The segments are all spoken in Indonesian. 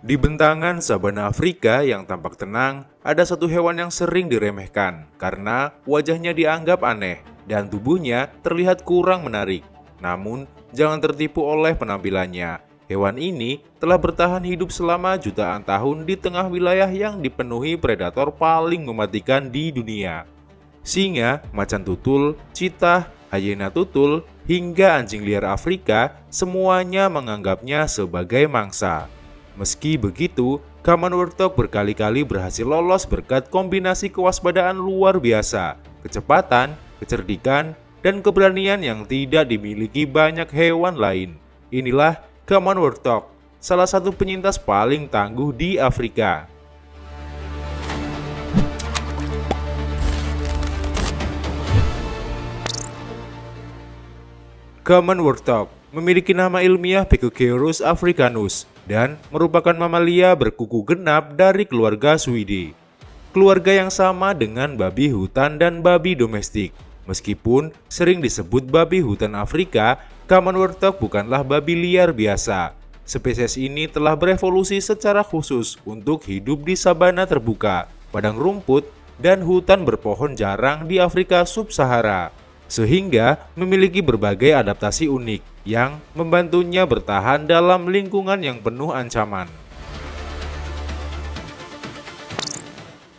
Di bentangan sabana Afrika yang tampak tenang, ada satu hewan yang sering diremehkan karena wajahnya dianggap aneh dan tubuhnya terlihat kurang menarik. Namun, jangan tertipu oleh penampilannya. Hewan ini telah bertahan hidup selama jutaan tahun di tengah wilayah yang dipenuhi predator paling mematikan di dunia. Singa, macan tutul, citah, hyena tutul, hingga anjing liar Afrika semuanya menganggapnya sebagai mangsa. Meski begitu, Kaman Warthog berkali-kali berhasil lolos berkat kombinasi kewaspadaan luar biasa, kecepatan, kecerdikan, dan keberanian yang tidak dimiliki banyak hewan lain. Inilah Kaman Warthog, salah satu penyintas paling tangguh di Afrika. Kaman Warthog memiliki nama ilmiah Picocheirus africanus dan merupakan mamalia berkuku genap dari keluarga Suidae. Keluarga yang sama dengan babi hutan dan babi domestik. Meskipun sering disebut babi hutan Afrika, Kaman Warthog bukanlah babi liar biasa. Spesies ini telah berevolusi secara khusus untuk hidup di sabana terbuka, padang rumput, dan hutan berpohon jarang di Afrika Sub-Sahara, sehingga memiliki berbagai adaptasi unik yang membantunya bertahan dalam lingkungan yang penuh ancaman.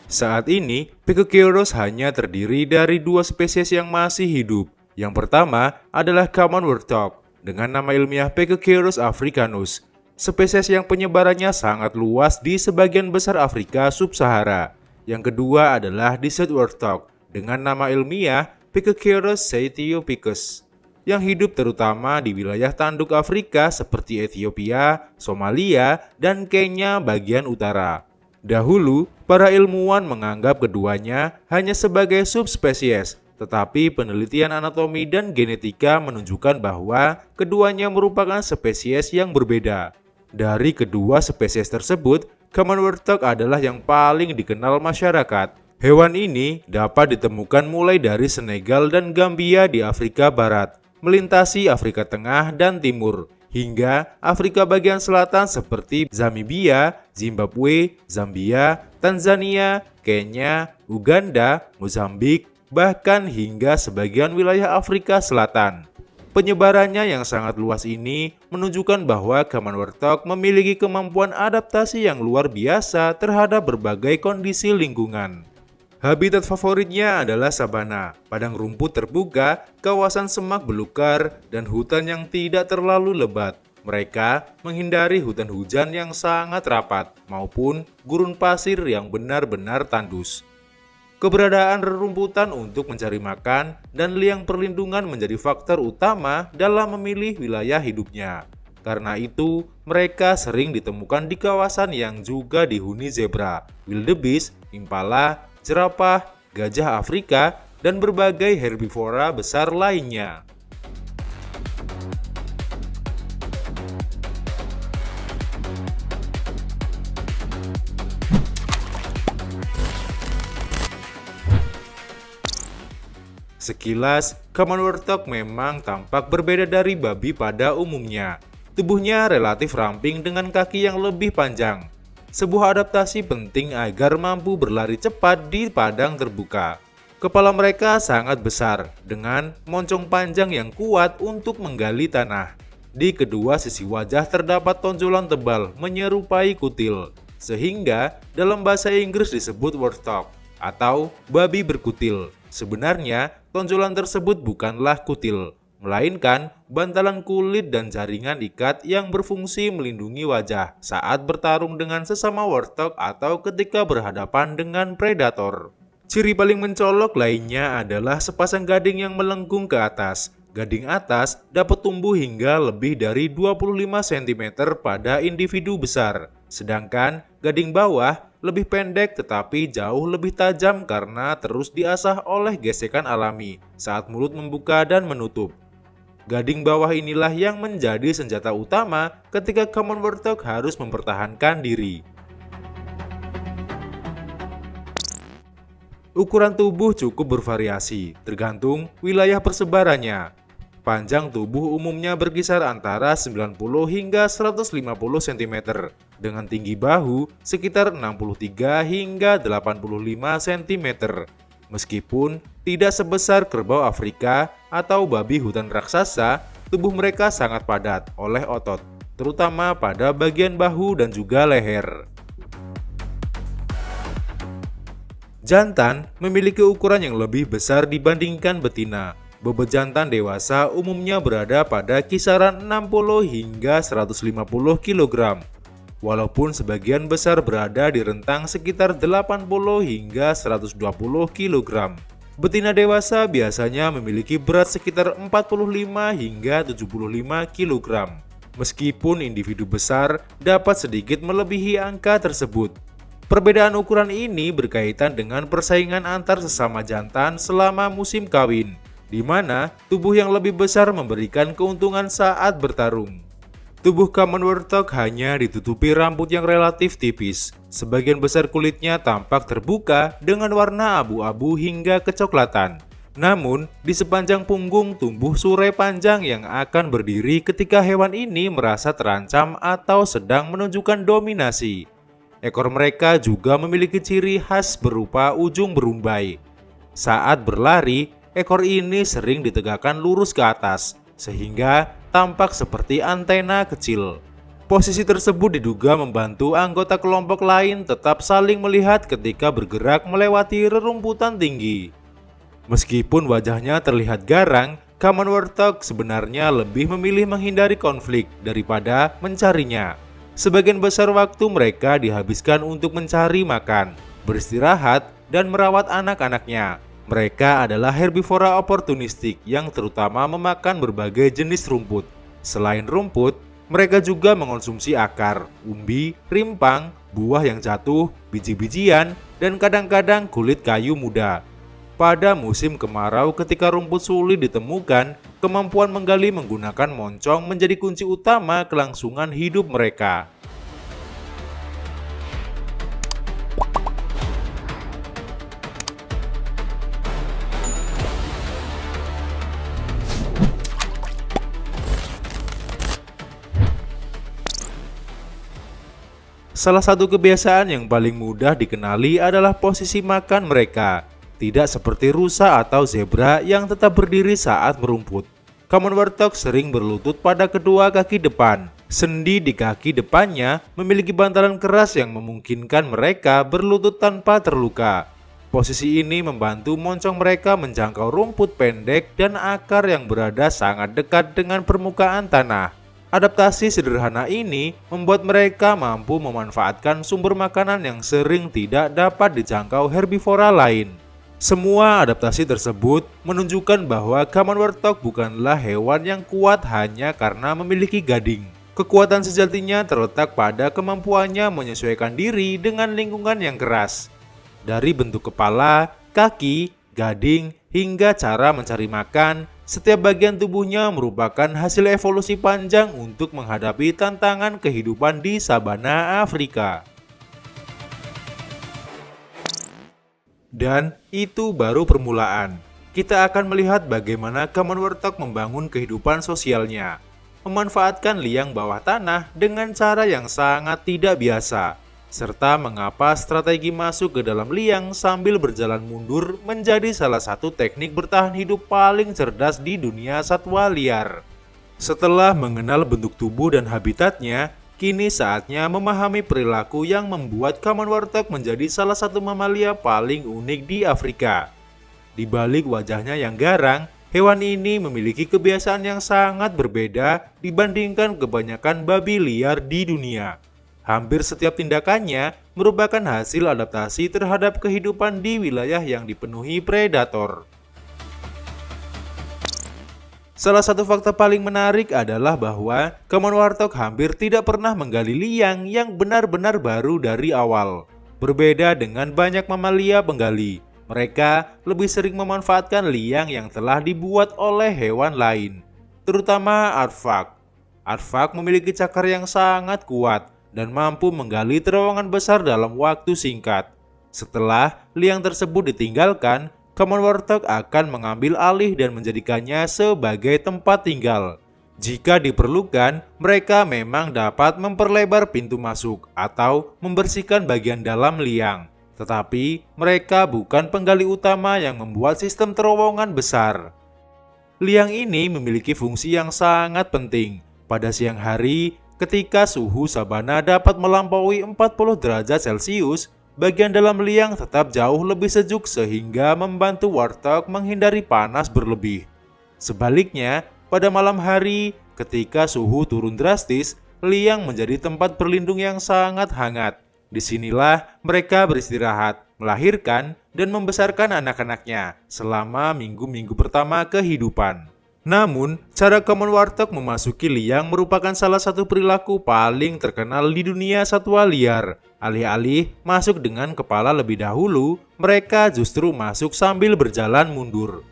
Saat ini, Picocheirus hanya terdiri dari dua spesies yang masih hidup. Yang pertama adalah Kaman Warthog dengan nama ilmiah Picocheirus africanus, spesies yang penyebarannya sangat luas di sebagian besar Afrika Sub-Sahara. Yang kedua adalah Desert Warthog dengan nama ilmiah Picocheirus saethiopicus, yang hidup terutama di wilayah tanduk Afrika seperti Ethiopia, Somalia, dan Kenya bagian utara. Dahulu, para ilmuwan menganggap keduanya hanya sebagai subspesies, tetapi penelitian anatomi dan genetika menunjukkan bahwa keduanya merupakan spesies yang berbeda. Dari kedua spesies tersebut, Kaman Warthog adalah yang paling dikenal masyarakat. Hewan ini dapat ditemukan mulai dari Senegal dan Gambia di Afrika Barat, melintasi Afrika Tengah dan Timur, hingga Afrika bagian selatan seperti Namibia, Zimbabwe, Zambia, Tanzania, Kenya, Uganda, Mozambik, bahkan hingga sebagian wilayah Afrika Selatan. Penyebarannya yang sangat luas ini menunjukkan bahwa Kaman Warthog memiliki kemampuan adaptasi yang luar biasa terhadap berbagai kondisi lingkungan. Habitat favoritnya adalah sabana, padang rumput terbuka, kawasan semak belukar, dan hutan yang tidak terlalu lebat. Mereka menghindari hutan hujan yang sangat rapat maupun gurun pasir yang benar-benar tandus. Keberadaan rerumputan untuk mencari makan dan liang perlindungan menjadi faktor utama dalam memilih wilayah hidupnya. Karena itu, mereka sering ditemukan di kawasan yang juga dihuni zebra, wildebeest, impala, jerapah, gajah Afrika, dan berbagai herbivora besar lainnya. Sekilas, Kaman Warthog memang tampak berbeda dari babi pada umumnya. Tubuhnya relatif ramping dengan kaki yang lebih panjang. Sebuah adaptasi penting agar mampu berlari cepat di padang terbuka. Kepala mereka sangat besar, dengan moncong panjang yang kuat untuk menggali tanah. Di kedua sisi wajah terdapat tonjolan tebal menyerupai kutil, sehingga dalam bahasa Inggris disebut warthog atau babi berkutil. Sebenarnya, tonjolan tersebut bukanlah kutil, melainkan bantalan kulit dan jaringan ikat yang berfungsi melindungi wajah saat bertarung dengan sesama warthog atau ketika berhadapan dengan predator. Ciri paling mencolok lainnya adalah sepasang gading yang melengkung ke atas. Gading atas dapat tumbuh hingga lebih dari 25 cm pada individu besar, sedangkan gading bawah lebih pendek tetapi jauh lebih tajam karena terus diasah oleh gesekan alami saat mulut membuka dan menutup. Gading bawah inilah yang menjadi senjata utama ketika Kaman Warthog harus mempertahankan diri. Ukuran tubuh cukup bervariasi, tergantung wilayah persebarannya. Panjang tubuh umumnya berkisar antara 90 hingga 150 cm, dengan tinggi bahu sekitar 63 hingga 85 cm. Meskipun tidak sebesar kerbau Afrika atau babi hutan raksasa, tubuh mereka sangat padat oleh otot, terutama pada bagian bahu dan juga leher. Jantan memiliki ukuran yang lebih besar dibandingkan betina. Bobot jantan dewasa umumnya berada pada kisaran 60 hingga 150 kg. Walaupun sebagian besar berada di rentang sekitar 80 hingga 120 kg. Betina dewasa biasanya memiliki berat sekitar 45 hingga 75 kg. Meskipun individu besar dapat sedikit melebihi angka tersebut. Perbedaan ukuran ini berkaitan dengan persaingan antar sesama jantan selama musim kawin, di mana tubuh yang lebih besar memberikan keuntungan saat bertarung. Tubuh common warthog hanya ditutupi rambut yang relatif tipis. Sebagian besar kulitnya tampak terbuka dengan warna abu-abu hingga kecoklatan. Namun, di sepanjang punggung tumbuh surai panjang yang akan berdiri ketika hewan ini merasa terancam atau sedang menunjukkan dominasi. Ekor mereka juga memiliki ciri khas berupa ujung berumbai. Saat berlari, ekor ini sering ditegakkan lurus ke atas, sehingga tampak seperti antena kecil. Posisi tersebut diduga membantu anggota kelompok lain tetap saling melihat ketika bergerak melewati rerumputan tinggi. Meskipun wajahnya terlihat garang, common warthog sebenarnya lebih memilih menghindari konflik daripada mencarinya. Sebagian besar waktu mereka dihabiskan untuk mencari makan, beristirahat, dan merawat anak-anaknya. Mereka adalah herbivora oportunistik yang terutama memakan berbagai jenis rumput. Selain rumput, mereka juga mengonsumsi akar, umbi, rimpang, buah yang jatuh, biji-bijian, dan kadang-kadang kulit kayu muda. Pada musim kemarau ketika rumput sulit ditemukan, kemampuan menggali menggunakan moncong menjadi kunci utama kelangsungan hidup mereka. Salah satu kebiasaan yang paling mudah dikenali adalah posisi makan mereka. Tidak seperti rusa atau zebra yang tetap berdiri saat merumput. Common warthog sering berlutut pada kedua kaki depan. Sendi di kaki depannya memiliki bantalan keras yang memungkinkan mereka berlutut tanpa terluka. Posisi ini membantu moncong mereka menjangkau rumput pendek dan akar yang berada sangat dekat dengan permukaan tanah. Adaptasi sederhana ini membuat mereka mampu memanfaatkan sumber makanan yang sering tidak dapat dijangkau herbivora lain. Semua adaptasi tersebut menunjukkan bahwa common warthog bukanlah hewan yang kuat hanya karena memiliki gading. Kekuatan sejatinya terletak pada kemampuannya menyesuaikan diri dengan lingkungan yang keras. Dari bentuk kepala, kaki, gading, hingga cara mencari makan, setiap bagian tubuhnya merupakan hasil evolusi panjang untuk menghadapi tantangan kehidupan di sabana Afrika. Dan itu baru permulaan. Kita akan melihat bagaimana common warthog membangun kehidupan sosialnya, memanfaatkan liang bawah tanah dengan cara yang sangat tidak biasa, serta mengapa strategi masuk ke dalam liang sambil berjalan mundur menjadi salah satu teknik bertahan hidup paling cerdas di dunia satwa liar. Setelah mengenal bentuk tubuh dan habitatnya, kini saatnya memahami perilaku yang membuat common warthog menjadi salah satu mamalia paling unik di Afrika. Di balik wajahnya yang garang, hewan ini memiliki kebiasaan yang sangat berbeda dibandingkan kebanyakan babi liar di dunia. Hampir setiap tindakannya merupakan hasil adaptasi terhadap kehidupan di wilayah yang dipenuhi predator. Salah satu fakta paling menarik adalah bahwa common warthog hampir tidak pernah menggali liang yang benar-benar baru dari awal. Berbeda dengan banyak mamalia penggali, mereka lebih sering memanfaatkan liang yang telah dibuat oleh hewan lain, terutama aardvark. Aardvark memiliki cakar yang sangat kuat dan mampu menggali terowongan besar dalam waktu singkat. Setelah liang tersebut ditinggalkan, common warthog akan mengambil alih dan menjadikannya sebagai tempat tinggal. Jika diperlukan, mereka memang dapat memperlebar pintu masuk atau membersihkan bagian dalam liang. Tetapi, mereka bukan penggali utama yang membuat sistem terowongan besar. Liang ini memiliki fungsi yang sangat penting. Pada siang hari, ketika suhu sabana dapat melampaui 40 derajat Celcius, bagian dalam liang tetap jauh lebih sejuk sehingga membantu warthog menghindari panas berlebih. Sebaliknya, pada malam hari, ketika suhu turun drastis, liang menjadi tempat berlindung yang sangat hangat. Disinilah mereka beristirahat, melahirkan, dan membesarkan anak-anaknya selama minggu-minggu pertama kehidupan. Namun, cara common warthog memasuki liang merupakan salah satu perilaku paling terkenal di dunia satwa liar. Alih-alih masuk dengan kepala lebih dahulu, mereka justru masuk sambil berjalan mundur.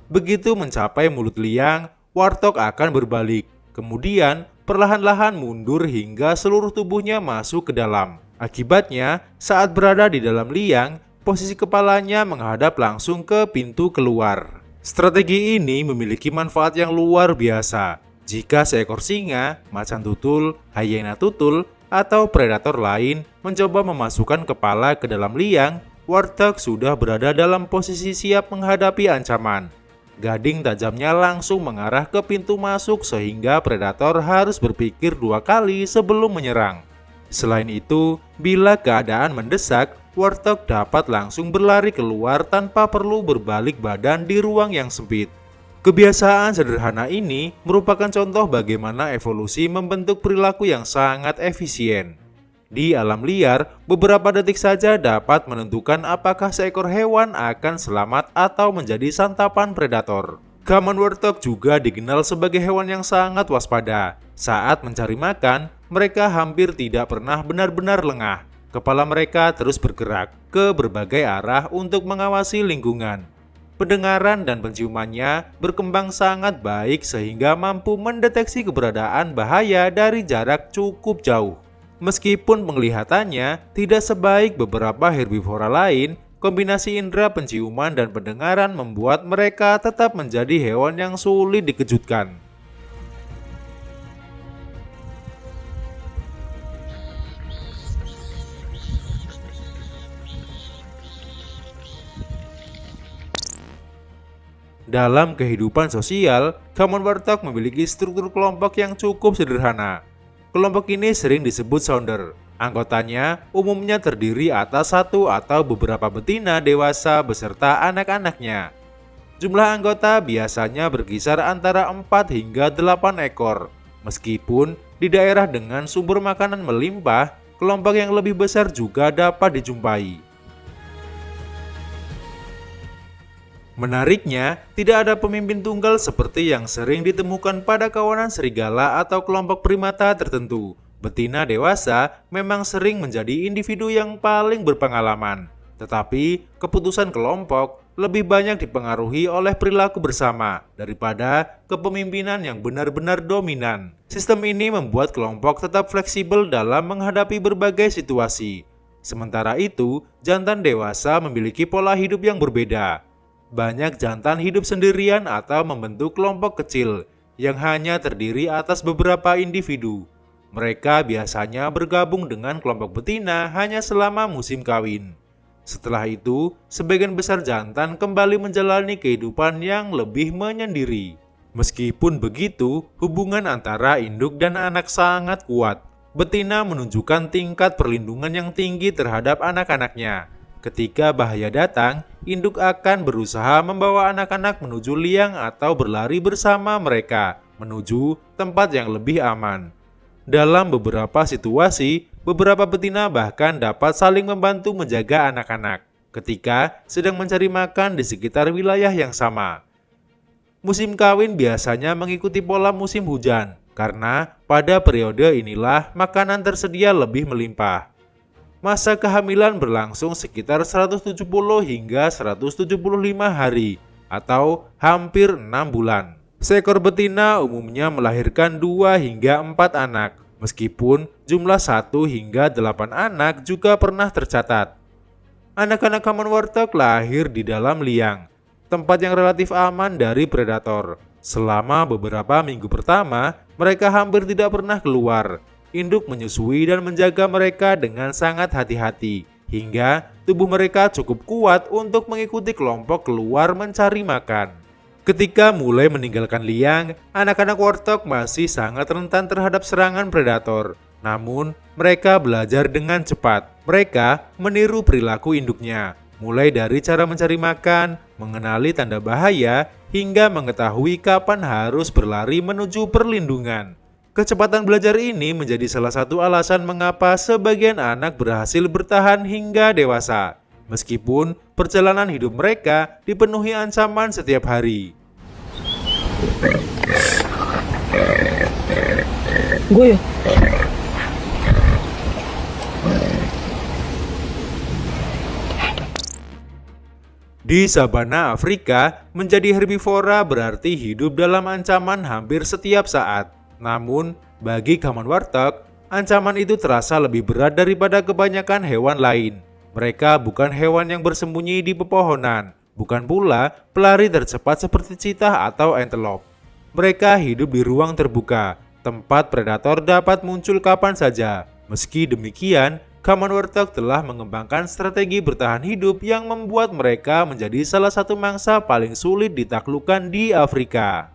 Begitu mencapai mulut liang, warthog akan berbalik, kemudian perlahan-lahan mundur hingga seluruh tubuhnya masuk ke dalam. Akibatnya, saat berada di dalam liang, posisi kepalanya menghadap langsung ke pintu keluar. Strategi ini memiliki manfaat yang luar biasa. Jika seekor singa, macan tutul, hyena tutul, atau predator lain mencoba memasukkan kepala ke dalam liang, warthog sudah berada dalam posisi siap menghadapi ancaman. Gading tajamnya langsung mengarah ke pintu masuk sehingga predator harus berpikir 2 kali sebelum menyerang. Selain itu, bila keadaan mendesak, warthog dapat langsung berlari keluar tanpa perlu berbalik badan di ruang yang sempit. Kebiasaan sederhana ini merupakan contoh bagaimana evolusi membentuk perilaku yang sangat efisien. Di alam liar, beberapa detik saja dapat menentukan apakah seekor hewan akan selamat atau menjadi santapan predator. Common warthog juga dikenal sebagai hewan yang sangat waspada. Saat mencari makan, mereka hampir tidak pernah benar-benar lengah. Kepala mereka terus bergerak ke berbagai arah untuk mengawasi lingkungan. Pendengaran dan penciumannya berkembang sangat baik sehingga mampu mendeteksi keberadaan bahaya dari jarak cukup jauh. Meskipun penglihatannya tidak sebaik beberapa herbivora lain, kombinasi indera penciuman dan pendengaran membuat mereka tetap menjadi hewan yang sulit dikejutkan. Dalam kehidupan sosial, common warthog memiliki struktur kelompok yang cukup sederhana. Kelompok ini sering disebut sounder. Anggotanya umumnya terdiri atas satu atau beberapa betina dewasa beserta anak-anaknya. Jumlah anggota biasanya berkisar antara 4 hingga 8 ekor. Meskipun di daerah dengan sumber makanan melimpah, kelompok yang lebih besar juga dapat dijumpai. Menariknya, tidak ada pemimpin tunggal seperti yang sering ditemukan pada kawanan serigala atau kelompok primata tertentu. Betina dewasa memang sering menjadi individu yang paling berpengalaman, tetapi keputusan kelompok lebih banyak dipengaruhi oleh perilaku bersama daripada kepemimpinan yang benar-benar dominan. Sistem ini membuat kelompok tetap fleksibel dalam menghadapi berbagai situasi. Sementara itu, jantan dewasa memiliki pola hidup yang berbeda. Banyak jantan hidup sendirian atau membentuk kelompok kecil yang hanya terdiri atas beberapa individu. Mereka biasanya bergabung dengan kelompok betina hanya selama musim kawin. Setelah itu, sebagian besar jantan kembali menjalani kehidupan yang lebih menyendiri. Meskipun begitu, hubungan antara induk dan anak sangat kuat. Betina menunjukkan tingkat perlindungan yang tinggi terhadap anak-anaknya. Ketika bahaya datang, induk akan berusaha membawa anak-anak menuju liang atau berlari bersama mereka menuju tempat yang lebih aman. Dalam beberapa situasi, beberapa betina bahkan dapat saling membantu menjaga anak-anak ketika sedang mencari makan di sekitar wilayah yang sama. Musim kawin biasanya mengikuti pola musim hujan, karena pada periode inilah makanan tersedia lebih melimpah. Masa kehamilan berlangsung sekitar 170 hingga 175 hari atau hampir 6 bulan. Seekor betina umumnya melahirkan 2 hingga 4 anak, meskipun jumlah 1 hingga 8 anak juga pernah tercatat. Anak-anak common warthog lahir di dalam liang, tempat yang relatif aman dari predator. Selama beberapa minggu pertama, mereka hampir tidak pernah keluar. Induk menyusui dan menjaga mereka dengan sangat hati-hati, hingga tubuh mereka cukup kuat untuk mengikuti kelompok keluar mencari makan. Ketika mulai meninggalkan liang, anak-anak warthog masih sangat rentan terhadap serangan predator. Namun, mereka belajar dengan cepat. Mereka meniru perilaku induknya, mulai dari cara mencari makan, mengenali tanda bahaya, hingga mengetahui kapan harus berlari menuju perlindungan. Kecepatan belajar ini menjadi salah satu alasan mengapa sebagian anak berhasil bertahan hingga dewasa. Meskipun perjalanan hidup mereka dipenuhi ancaman setiap hari. Gue ya. Di sabana Afrika, menjadi herbivora berarti hidup dalam ancaman hampir setiap saat. Namun, bagi kaman warthog, ancaman itu terasa lebih berat daripada kebanyakan hewan lain. Mereka bukan hewan yang bersembunyi di pepohonan, bukan pula pelari tercepat seperti cheetah atau antelope. Mereka hidup di ruang terbuka, tempat predator dapat muncul kapan saja. Meski demikian, kaman warthog telah mengembangkan strategi bertahan hidup yang membuat mereka menjadi salah satu mangsa paling sulit ditaklukkan di Afrika.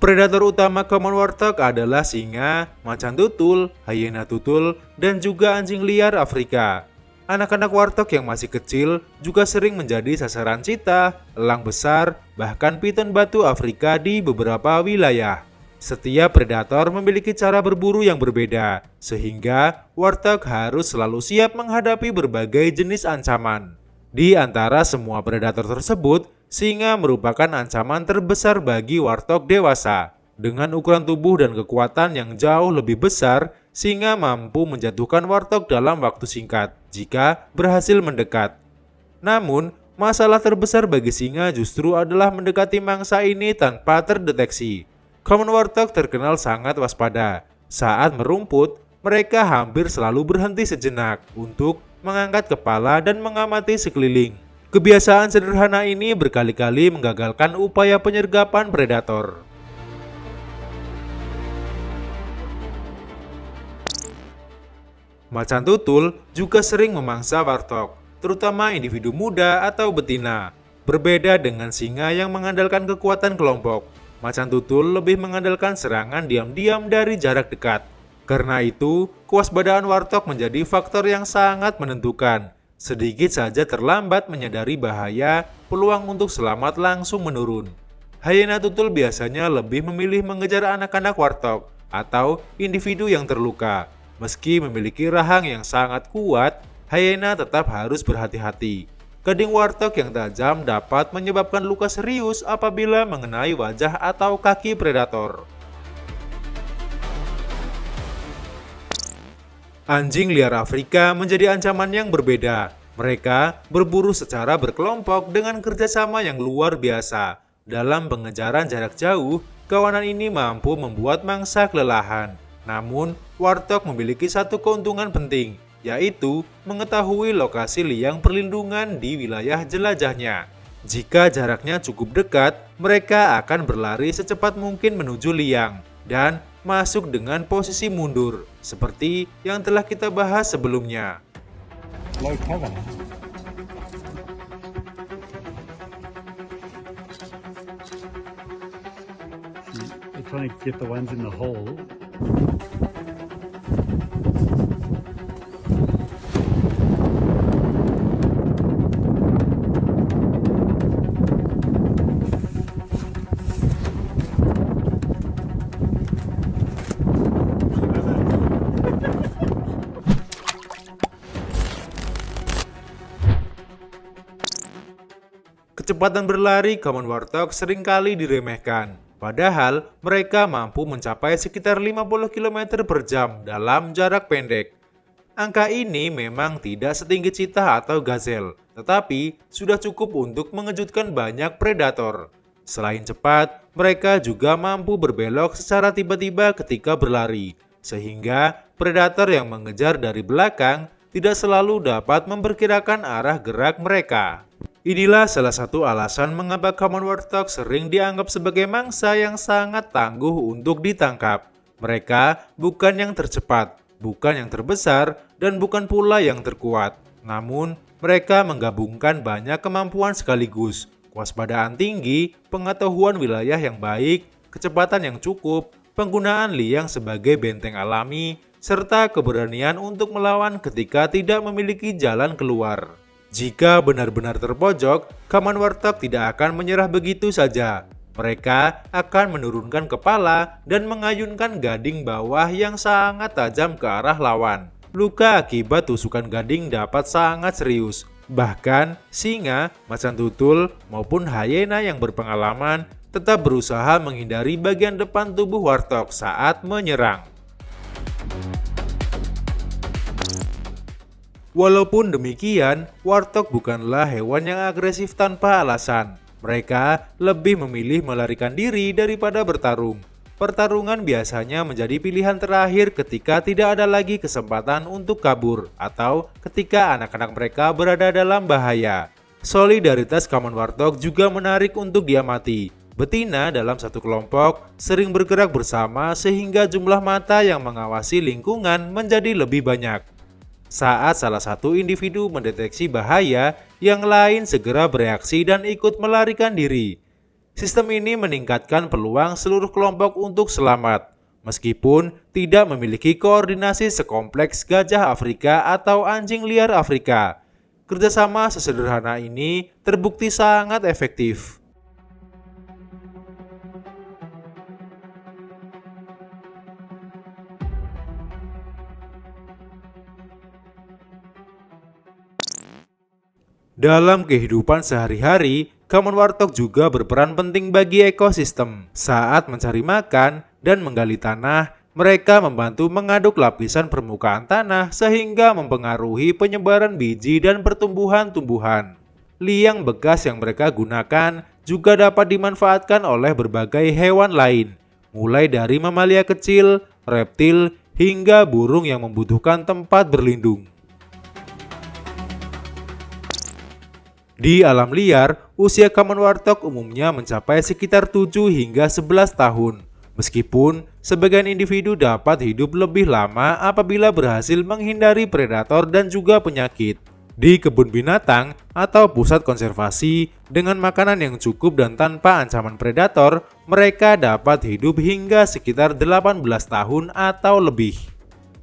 Predator utama kaman warthog adalah singa, macan tutul, hyena tutul, dan juga anjing liar Afrika. Anak-anak warthog yang masih kecil juga sering menjadi sasaran cheetah, elang besar, bahkan piton batu Afrika di beberapa wilayah. Setiap predator memiliki cara berburu yang berbeda, sehingga warthog harus selalu siap menghadapi berbagai jenis ancaman. Di antara semua predator tersebut, singa merupakan ancaman terbesar bagi warthog dewasa. Dengan ukuran tubuh dan kekuatan yang jauh lebih besar, singa mampu menjatuhkan warthog dalam waktu singkat jika berhasil mendekat. Namun, masalah terbesar bagi singa justru adalah mendekati mangsa ini tanpa terdeteksi. Kaman warthog terkenal sangat waspada. Saat merumput, mereka hampir selalu berhenti sejenak untuk mengangkat kepala dan mengamati sekeliling. Kebiasaan sederhana ini berkali-kali menggagalkan upaya penyergapan predator. Macan tutul juga sering memangsa warthog, terutama individu muda atau betina. Berbeda dengan singa yang mengandalkan kekuatan kelompok, macan tutul lebih mengandalkan serangan diam-diam dari jarak dekat. Karena itu, kewaspadaan warthog menjadi faktor yang sangat menentukan. Sedikit saja terlambat menyadari bahaya, peluang untuk selamat langsung menurun. Hyena tutul biasanya lebih memilih mengejar anak-anak warthog atau individu yang terluka. Meski memiliki rahang yang sangat kuat, hyena tetap harus berhati-hati. Keding warthog yang tajam dapat menyebabkan luka serius apabila mengenai wajah atau kaki predator. Anjing liar Afrika menjadi ancaman yang berbeda. Mereka berburu secara berkelompok dengan kerjasama yang luar biasa. Dalam pengejaran jarak jauh, kawanan ini mampu membuat mangsa kelelahan. Namun, warthog memiliki satu keuntungan penting, yaitu mengetahui lokasi liang perlindungan di wilayah jelajahnya. Jika jaraknya cukup dekat, mereka akan berlari secepat mungkin menuju liang dan masuk dengan posisi mundur, seperti yang telah kita bahas sebelumnya. Low cover. We're trying to get the ones in the hole. Kecepatan berlari kaman warthog seringkali diremehkan. Padahal mereka mampu mencapai sekitar 50 km per jam dalam jarak pendek. Angka ini memang tidak setinggi cheetah atau gazelle, tetapi sudah cukup untuk mengejutkan banyak predator. Selain cepat, mereka juga mampu berbelok secara tiba-tiba ketika berlari, sehingga predator yang mengejar dari belakang tidak selalu dapat memperkirakan arah gerak mereka. Inilah salah satu alasan mengapa common warthog sering dianggap sebagai mangsa yang sangat tangguh untuk ditangkap. Mereka bukan yang tercepat, bukan yang terbesar, dan bukan pula yang terkuat. Namun, mereka menggabungkan banyak kemampuan sekaligus, kewaspadaan tinggi, pengetahuan wilayah yang baik, kecepatan yang cukup, penggunaan liang sebagai benteng alami, serta keberanian untuk melawan ketika tidak memiliki jalan keluar. Jika benar-benar terpojok, common warthog tidak akan menyerah begitu saja. Mereka akan menurunkan kepala dan mengayunkan gading bawah yang sangat tajam ke arah lawan. Luka akibat tusukan gading dapat sangat serius. Bahkan, singa, macan tutul, maupun hyena yang berpengalaman tetap berusaha menghindari bagian depan tubuh warthog saat menyerang. Walaupun demikian, warthog bukanlah hewan yang agresif tanpa alasan. Mereka lebih memilih melarikan diri daripada bertarung. Pertarungan biasanya menjadi pilihan terakhir ketika tidak ada lagi kesempatan untuk kabur atau ketika anak-anak mereka berada dalam bahaya. Solidaritas common warthog juga menarik untuk diamati. Betina dalam satu kelompok sering bergerak bersama sehingga jumlah mata yang mengawasi lingkungan menjadi lebih banyak. Saat salah satu individu mendeteksi bahaya, yang lain segera bereaksi dan ikut melarikan diri. Sistem ini meningkatkan peluang seluruh kelompok untuk selamat, meskipun tidak memiliki koordinasi sekompleks gajah Afrika atau anjing liar Afrika. Kerjasama sesederhana ini terbukti sangat efektif. Dalam kehidupan sehari-hari, common warthog juga berperan penting bagi ekosistem. Saat mencari makan dan menggali tanah, mereka membantu mengaduk lapisan permukaan tanah sehingga mempengaruhi penyebaran biji dan pertumbuhan tumbuhan. Liang bekas yang mereka gunakan juga dapat dimanfaatkan oleh berbagai hewan lain, mulai dari mamalia kecil, reptil, hingga burung yang membutuhkan tempat berlindung. Di alam liar, usia common warthog umumnya mencapai sekitar 7 hingga 11 tahun. Meskipun sebagian individu dapat hidup lebih lama apabila berhasil menghindari predator dan juga penyakit. Di kebun binatang atau pusat konservasi, dengan makanan yang cukup dan tanpa ancaman predator, mereka dapat hidup hingga sekitar 18 tahun atau lebih.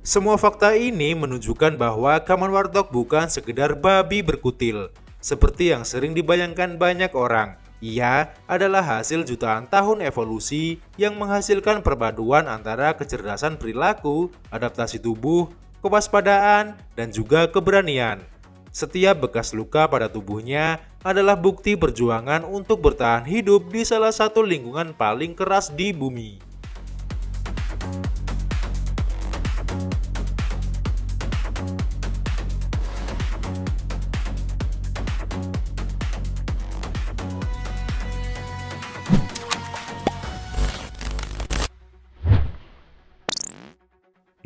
Semua fakta ini menunjukkan bahwa common warthog bukan sekedar babi berkutil. Seperti yang sering dibayangkan banyak orang, ia adalah hasil jutaan tahun evolusi yang menghasilkan perpaduan antara kecerdasan perilaku, adaptasi tubuh, kewaspadaan, dan juga keberanian. Setiap bekas luka pada tubuhnya adalah bukti perjuangan untuk bertahan hidup di salah satu lingkungan paling keras di bumi.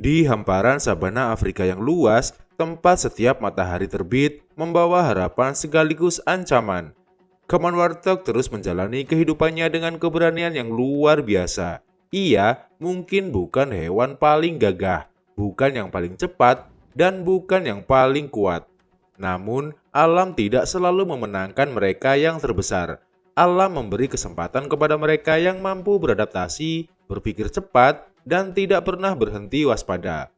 Di hamparan sabana Afrika yang luas, tempat setiap matahari terbit membawa harapan sekaligus ancaman. Common warthog terus menjalani kehidupannya dengan keberanian yang luar biasa. Ia mungkin bukan hewan paling gagah, bukan yang paling cepat, dan bukan yang paling kuat. Namun, alam tidak selalu memenangkan mereka yang terbesar. Alam memberi kesempatan kepada mereka yang mampu beradaptasi, berpikir cepat, dan tidak pernah berhenti waspada.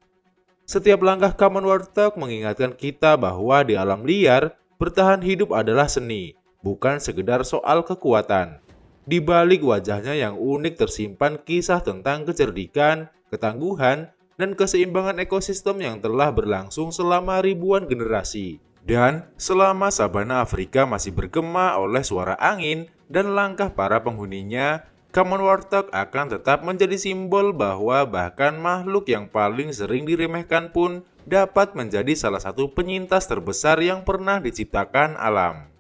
Setiap langkah common warthog mengingatkan kita bahwa di alam liar, bertahan hidup adalah seni, bukan sekedar soal kekuatan. Di balik wajahnya yang unik tersimpan kisah tentang kecerdikan, ketangguhan, dan keseimbangan ekosistem yang telah berlangsung selama ribuan generasi. Dan selama sabana Afrika masih bergema oleh suara angin dan langkah para penghuninya, common warthog akan tetap menjadi simbol bahwa bahkan makhluk yang paling sering diremehkan pun dapat menjadi salah satu penyintas terbesar yang pernah diciptakan alam.